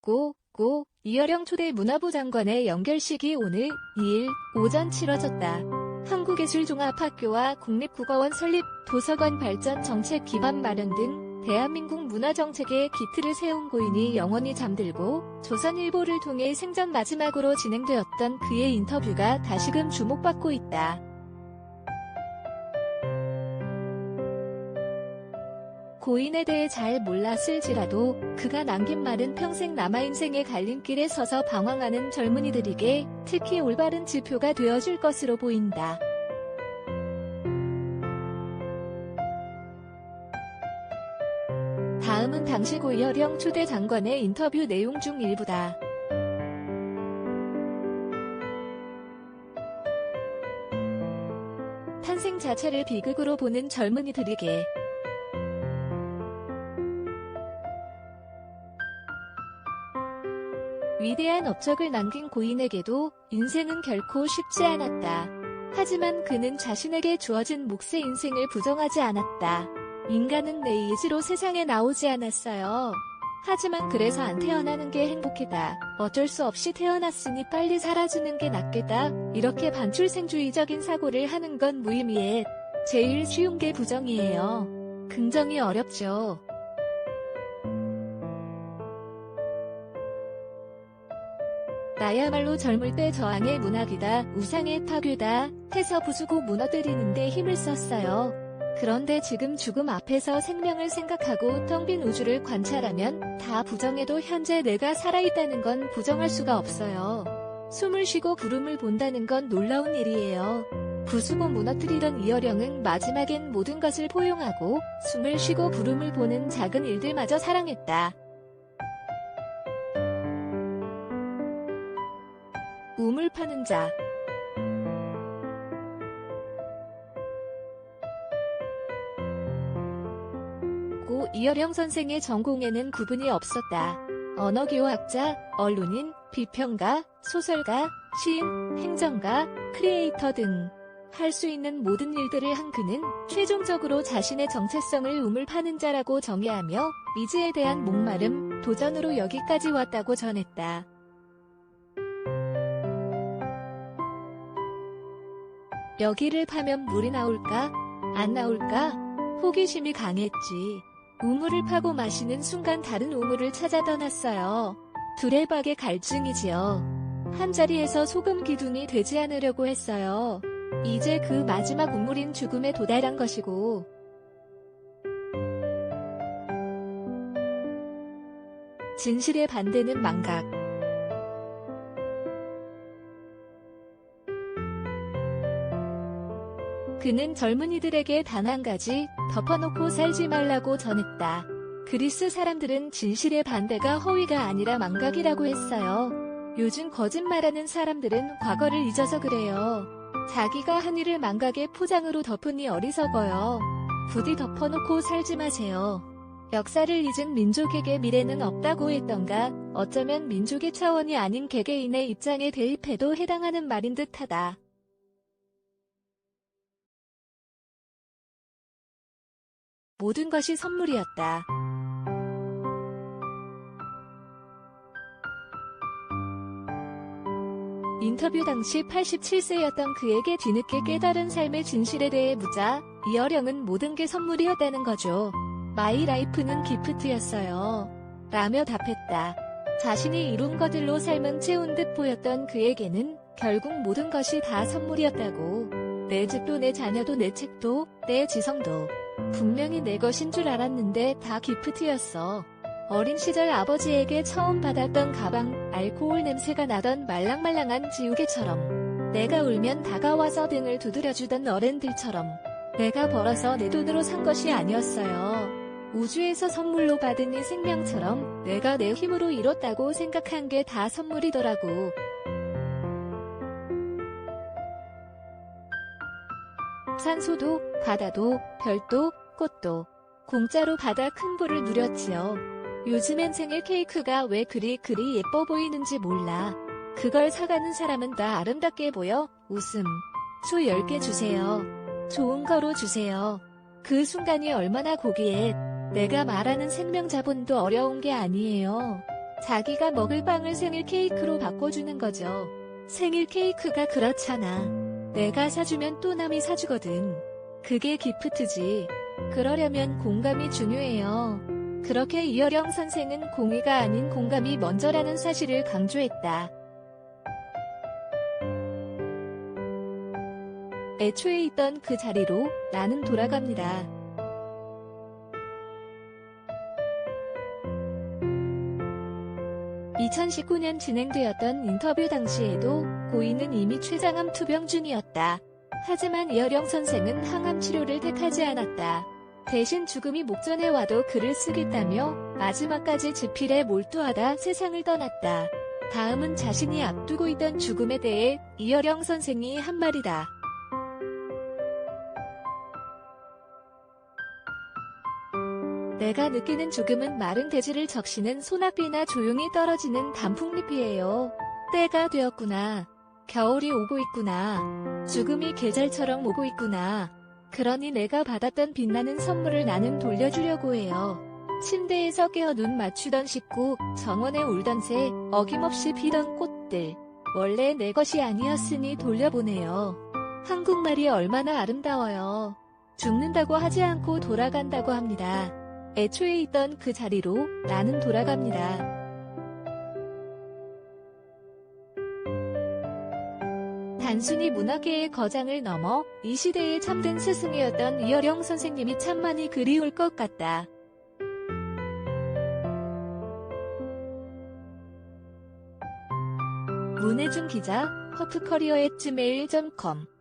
고 이어령 초대 문화부 장관의 연결식이 오늘 2일 오전 치러졌다. 한국예술종합학교와 국립국어원 설립, 도서관 발전 정책 기반 마련 등 대한민국 문화정책의 기틀을 세운 고인이 영원히 잠들고 조선일보를 통해 생전 마지막으로 진행되었던 그의 인터뷰가 다시금 주목받고 있다. 고인에 대해 잘 몰랐을지라도 그가 남긴 말은 평생 남아 인생의 갈림길에 서서 방황하는 젊은이들에게 특히 올바른 지표가 되어줄 것으로 보인다. 다음은 당시 고 이어령 초대 장관의 인터뷰 내용 중 일부다. 탄생 자체를 비극으로 보는 젊은이들에게 위대한 업적을 남긴 고인에게도 인생은 결코 쉽지 않았다. 하지만 그는 자신에게 주어진 몫의 인생을 부정하지 않았다. 인간은 내 의지로 세상에 나오지 않았어요. 하지만 그래서 안 태어나는 게 행복이다. 어쩔 수 없이 태어났으니 빨리 사라지는 게 낫겠다. 이렇게 반출생주의적인 사고를 하는 건 무의미해. 제일 쉬운 게 부정이에요. 긍정이 어렵죠. 나야말로 젊을 때 저항의 문학이다, 우상의 파괴다 해서 부수고 무너뜨리는데 힘을 썼어요. 그런데 지금 죽음 앞에서 생명을 생각하고 텅 빈 우주를 관찰하면 다 부정해도 현재 내가 살아있다는 건 부정할 수가 없어요. 숨을 쉬고 구름을 본다는 건 놀라운 일이에요. 부수고 무너뜨리던 이어령은 마지막엔 모든 것을 포용하고 숨을 쉬고 구름을 보는 작은 일들마저 사랑했다. 우물 파는 자. 고 이어령 선생의 전공에는 구분이 없었다. 언어교학자, 언론인, 비평가, 소설가, 시인, 행정가, 크리에이터 등 할 수 있는 모든 일들을 한 그는 최종적으로 자신의 정체성을 우물 파는 자라고 정의하며 미지에 대한 목마름, 도전으로 여기까지 왔다고 전했다. 여기를 파면 물이 나올까? 안 나올까? 호기심이 강했지. 우물을 파고 마시는 순간 다른 우물을 찾아 떠났어요. 두레박의 갈증이지요. 한자리에서 소금 기둥이 되지 않으려고 했어요. 이제 그 마지막 우물인 죽음에 도달한 것이고 진실의 반대는 망각. 그는 젊은이들에게 단 한 가지 덮어놓고 살지 말라고 전했다. 그리스 사람들은 진실의 반대가 허위가 아니라 망각이라고 했어요. 요즘 거짓말하는 사람들은 과거를 잊어서 그래요. 자기가 한 일을 망각의 포장으로 덮으니 어리석어요. 부디 덮어놓고 살지 마세요. 역사를 잊은 민족에게 미래는 없다고 했던가. 어쩌면 민족의 차원이 아닌 개개인의 입장에 대입해도 해당하는 말인 듯하다. 모든 것이 선물이었다. 인터뷰 당시 87세였던 그에게 뒤늦게 깨달은 삶의 진실에 대해 묻자 이어령은 모든 게 선물이었다는 거죠. 마이 라이프는 기프트였어요. 라며 답했다. 자신이 이룬 것들로 삶은 채운 듯 보였던 그에게는 결국 모든 것이 다 선물이었다고. 내 집도 내 자녀도 내 책도 내 지성도 분명히 내 것인 줄 알았는데 다 기프트였어. 어린 시절 아버지에게 처음 받았던 가방, 알코올 냄새가 나던 말랑말랑한 지우개처럼 내가 울면 다가와서 등을 두드려주던 어른들처럼 내가 벌어서 내 돈으로 산 것이 아니었어요. 우주에서 선물로 받은 이 생명처럼 내가 내 힘으로 이뤘다고 생각한 게 다 선물이더라고. 산소도, 바다도, 별도, 꽃도 공짜로 받아 큰 부를 누렸지요. 요즘엔 생일 케이크가 왜 그리 예뻐 보이는지 몰라. 그걸 사가는 사람은 다 아름답게 보여. 웃음. 수 10개 주세요. 좋은 거로 주세요. 그 순간이 얼마나 고귀해. 내가 말하는 생명 자본도 어려운 게 아니에요. 자기가 먹을 빵을 생일 케이크로 바꿔주는 거죠. 생일 케이크가 그렇잖아. 내가 사주면 또 남이 사주거든. 그게 기프트지. 그러려면 공감이 중요해요. 그렇게 이어령 선생은 공의가 아닌 공감이 먼저라는 사실을 강조했다. 애초에 있던 그 자리로 나는 돌아갑니다. 2019년 진행되었던 인터뷰 당시에도 고인은 이미 췌장암 투병 중이었다. 하지만 이어령 선생은 항암 치료를 택하지 않았다. 대신 죽음이 목전에 와도 글을 쓰겠다며 마지막까지 지필에 몰두하다 세상을 떠났다. 다음은 자신이 앞두고 있던 죽음에 대해 이어령 선생이 한 말이다. 내가 느끼는 죽음은 마른 대지를 적시는 소낙비나 조용히 떨어지는 단풍잎이에요. 때가 되었구나. 겨울이 오고 있구나. 죽음이 계절처럼 오고 있구나. 그러니 내가 받았던 빛나는 선물을 나는 돌려주려고 해요. 침대에서 깨어 눈 맞추던 식구, 정원에 울던 새, 어김없이 피던 꽃들. 원래 내 것이 아니었으니 돌려보내요. 한국말이 얼마나 아름다워요. 죽는다고 하지 않고 돌아간다고 합니다. 애초에 있던 그 자리로 나는 돌아갑니다. 단순히 문학계의 거장을 넘어 이 시대의 참된 스승이었던 이어령 선생님이 참 많이 그리울 것 같다. 문혜준 기자, 허프커리어@gmail.com